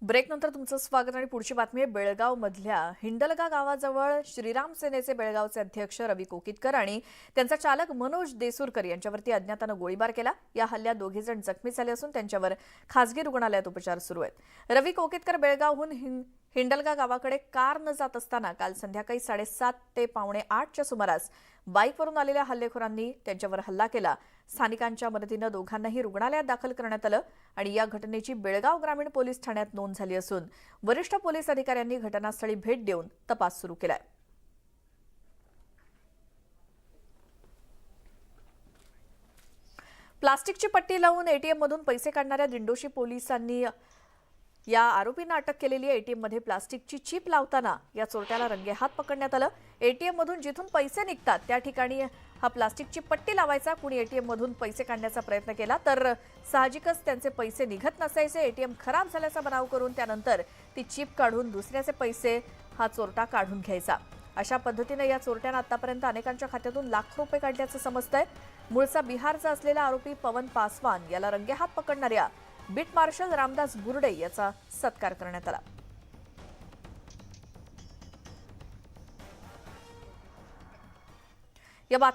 ब्रेकनंतर तुमचं स्वागत आणि पुढची बातमी आहे बेळगाव मधल्या हिंडलगा गावाजवळ श्रीराम सेनेचे बेळगावचे अध्यक्ष रवी कोकितकर आणि त्यांचा चालक मनोज देसूरकर यांच्यावरती अज्ञातानं गोळीबार केला। या हल्ल्यात दोघे जण जखमी झाले असून त्यांच्यावर खासगी रुग्णालयात उपचार सुरू आहेत। रवी कोकितकर बेळगावहून हिंडलगा गावाकडे कारने जात असताना काल संध्याकाळी 7:30 ते 7:45च्या सुमारास बाईकवरून आलेल्या हल्लेखोरांनी त्यांच्यावर हल्ला केला। स्थानिकांच्या मदतीने दोघांनाही रुग्णालयात दाखल करण्यात आलं आणि या घटनेची बेळगाव ग्रामीण पोलीस ठाण्यात नोंद झाली असून वरिष्ठ पोलीस अधिकाऱ्यांनी घटनास्थळी भेट देऊन तपास सुरू केलाय। प्लास्टिकची पट्टी लावून एटीएम मधून पैसे काढणाऱ्या दिंडोशी पोलिसांनी या आरोपींना अटक केलेली आहे। एटीएम मध्ये प्लास्टिकची चिप लावताना या चोरट्याला रंगेहात पकडण्यात आलं। एटीएम मधून जिथून पैसे निघतात त्या ठिकाणी हा प्लास्टिकची पट्टी लावायचा। कुणी एटीएम मधून पैसे काढण्याचा प्रयत्न केला तर साहजिकच त्यांचे पैसे निघत नसायचे। एटीएम खराब झाल्याचा बनाव करून त्यानंतर ती चिप काढून दुसऱ्याचे पैसे हा चोरटा काढून घ्यायचा। अशा पद्धतीने या चोरट्याने आतापर्यंत अनेकांच्या खात्यातून लाखो रुपये काढल्याचं समजतंय। मूळचा बिहारचा असलेला आरोपी पवन पासवान याला रंगेहात पकडणाऱ्या बीट मार्शल रामदास बुर्डे याचा सत्कार करण्यात आला।